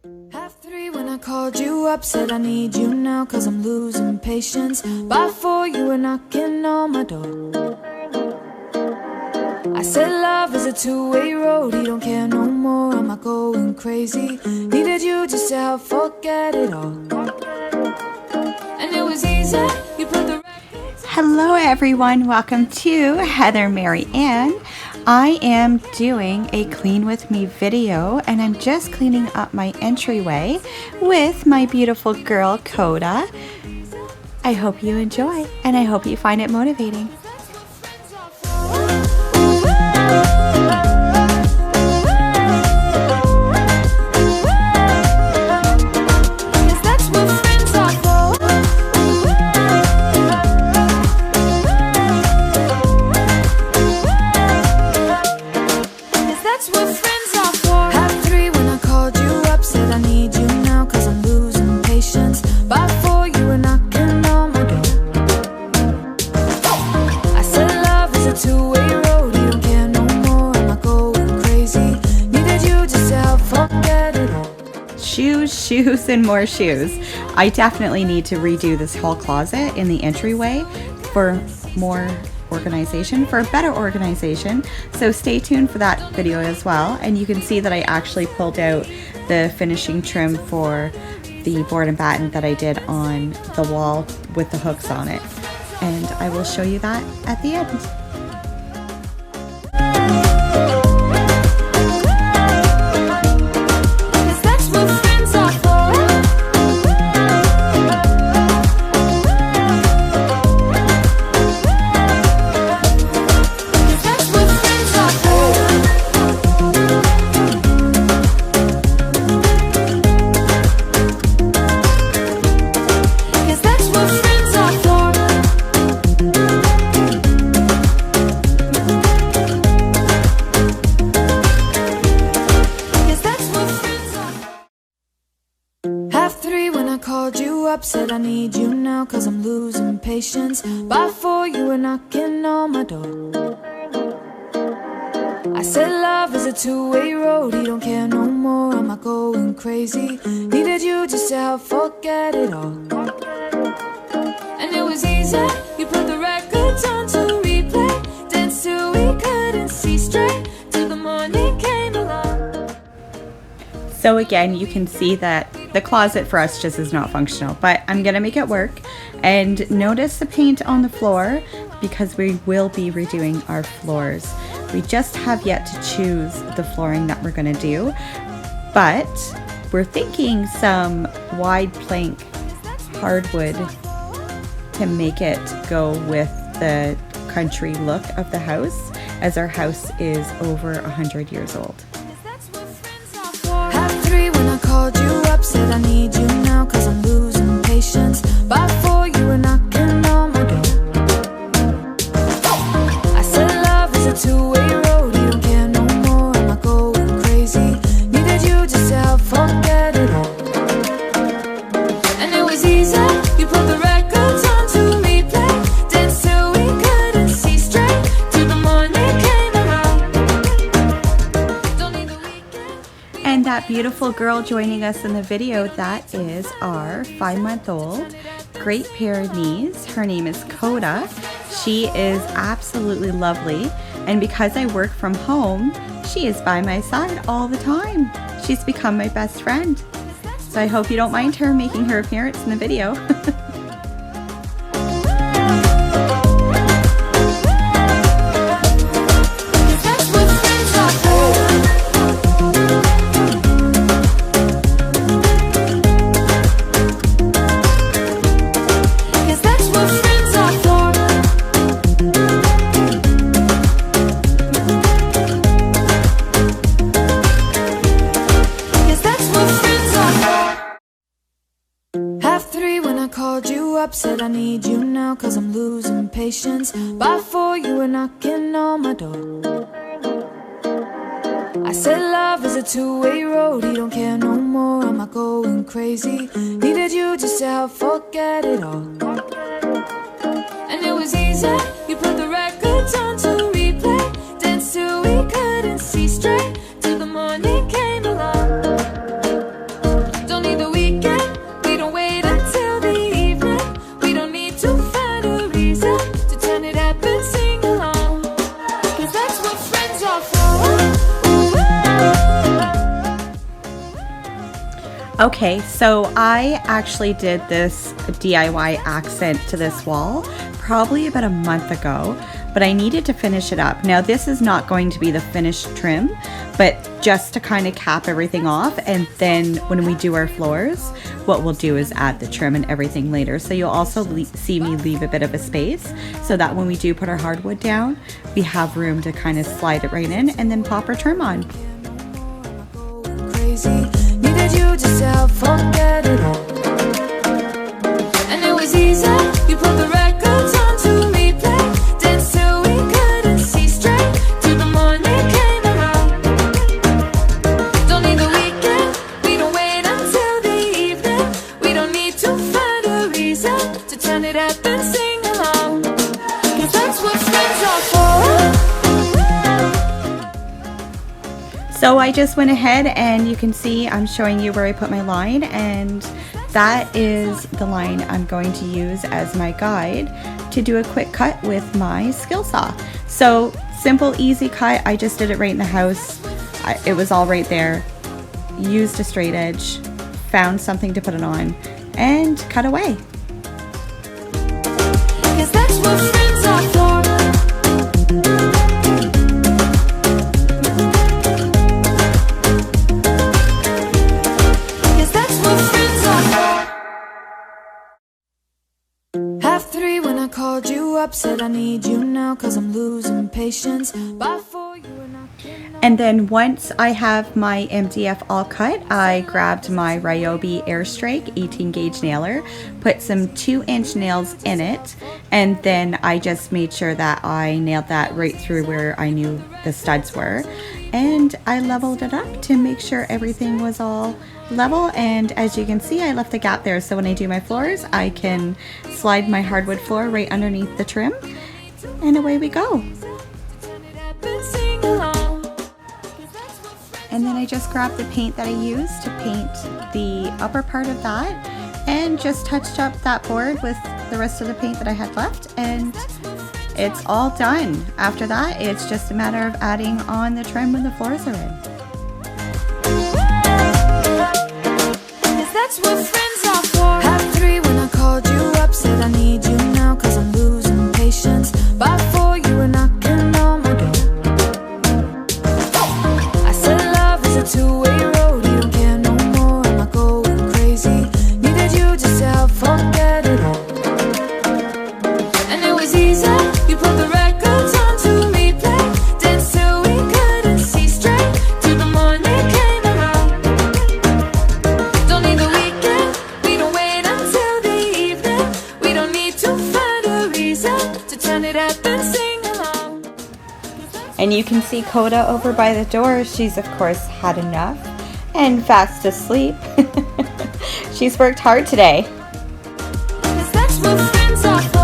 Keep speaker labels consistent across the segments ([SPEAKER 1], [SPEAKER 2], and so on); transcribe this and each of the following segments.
[SPEAKER 1] 3 when I called you up, said I need you now, cause I'm losing patience. By 4 you were knocking on my door. I said love is a two-way road, he don't care no more, am I going crazy? Needed you just to help forget it all. And it was easy, you put the...
[SPEAKER 2] Hello everyone, welcome to Heather Mary Ann. I am doing a clean with me video and I'm just cleaning up my entryway with my beautiful girl Koda. I hope you enjoy and I hope you find it motivating. Shoes and more shoes. I definitely need to redo this whole closet in the entryway for more organization, for a better organization. So stay tuned for that video as well. And you can see that I actually pulled out the finishing trim for the board and batten that I did on the wall with the hooks on it. And I will show you that at the end.
[SPEAKER 1] Said I need you now, cause I'm losing patience. By 4 you were knocking on my door. I said love is a two-way road, he don't care no more, am I going crazy? Needed you just to help forget it all. And it was easy, you put the records on to replay, danced till we couldn't see straight, till the morning came along.
[SPEAKER 2] So again, you can see that the closet for us just is not functional, but I'm gonna make it work. And notice the paint on the floor because we will be redoing our floors. We just have yet to choose the flooring that we're gonna do, but we're thinking some wide plank hardwood to make it go with the country look of the house, as our house is over 100 years old.
[SPEAKER 1] Called you up, said I need you now, cause I'm losing patience. By 4 you were knocking on my door. I said love is a two-way road, you don't care no more, am I going crazy? Needed you just to help forget it all. And it was easy, you put the records on to replay, danced till we couldn't see straight, till the morning came around. Don't need the weekend.
[SPEAKER 2] And that beautiful girl joining us in the video, that is our 5-month-old Great Pyrenees. Her name is Koda. She is absolutely lovely. And because I work from home, she is by my side all the time. She's become my best friend. So I hope you don't mind her making her appearance in the video.
[SPEAKER 1] Said I need you now, cause I'm losing patience. By 4 you were knocking on my door. I said love is a two-way road, he don't care no more, am I going crazy? Needed you just to help forget it all. And it was easy, you put the records on to replay, danced till we couldn't see straight, till the morning came along.
[SPEAKER 2] Okay, so I actually did this DIY accent to this wall probably about a month ago, but I needed to finish it up. Now this is not going to be the finished trim, but just to kind of cap everything off, and then when we do our floors, what we'll do is add the trim and everything later. So you'll also see me leave a bit of a space so that when we do put our hardwood down, we have room to kind of slide it right in and then pop our trim on.
[SPEAKER 1] Needed you just to forget it all. And it was easy. You put the records on to replay. Danced till we couldn't see straight. Till the morning came around. Don't need the weekend. We don't wait until the evening. We don't need to find a reason to turn it up and sing along. 'Cause that's what friends are for.
[SPEAKER 2] So I just went ahead and you can see I'm showing you where I put my line, and that is the line I'm going to use as my guide to do a quick cut with my skill saw. So simple, easy cut. I just did it right in the house. It was all right there. Used a straight edge, found something to put it on, and cut away.
[SPEAKER 1] 'Cause that's what friends are for. Called you up, said I need you now, 'cause I'm losing patience. By 4 you were knocking on.
[SPEAKER 2] And then once I have my MDF all cut, I grabbed my Ryobi Airstrike 18 gauge nailer, put some 2-inch nails in it, and then I just made sure that I nailed that right through where I knew the studs were. And I leveled it up to make sure everything was all level, and as you can see, I left a gap there, so when I do my floors, I can slide my hardwood floor right underneath the trim, and away we go. And then I just grabbed the paint that I used to paint the upper part of that, and just touched up that board with the rest of the paint that I had left, and it's all done. After that, it's just a matter of adding on the trim when the floors are in.
[SPEAKER 1] That's what friends are for. Half 3 when I called you up, said I need you now, 'cause I'm losing patience. By 4 you were knocking on my door. I said love is a two-way road. You don't care no more, am I going crazy? Needed you just to forget it all. And it was easy. You put the records on to replay. Danced till we couldn't see straight. Till the morning came around. Don't need the weekend. We don't wait until the evening. We don't need to find a reason to turn it up and sing along.
[SPEAKER 2] And you can see Koda over by the door. She's of course had enough and fast asleep. She's worked hard today.
[SPEAKER 1] 'Cause that's what friends are for.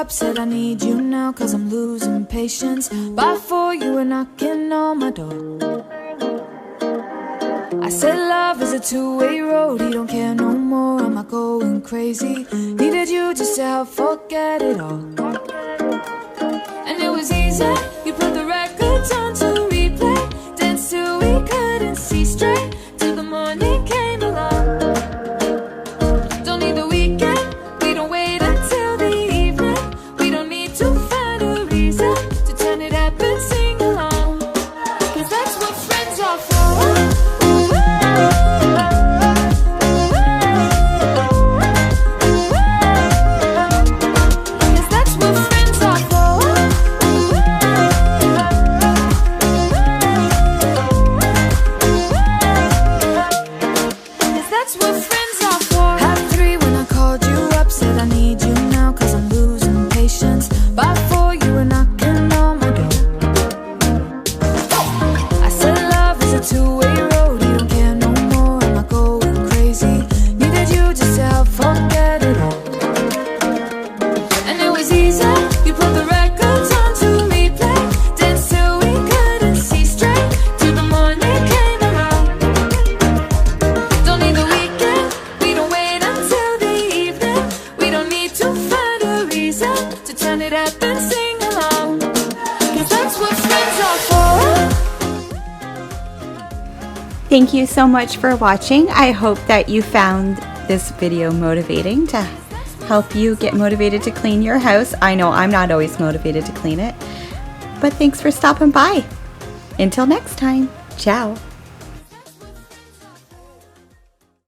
[SPEAKER 1] Said I need you now, 'cause I'm losing patience. By 4 you were knocking on my door. I said love is a two-way road. You don't care no more, am I going crazy? Needed you just to help forget it all. And it was easy. You put the records on to replay. Danced till we couldn't see straight. Till the morning came along. Don't need the weekend. We don't wait until the evening. We don't need to find a reason to turn it up and sing along. 'Cause that's what friends are for. Cause that's what friends are for.
[SPEAKER 2] Thank you so much for watching. I hope that you found this video motivating to help you get motivated to clean your house. I know I'm not always motivated to clean it, but thanks for stopping by. Until next time, ciao.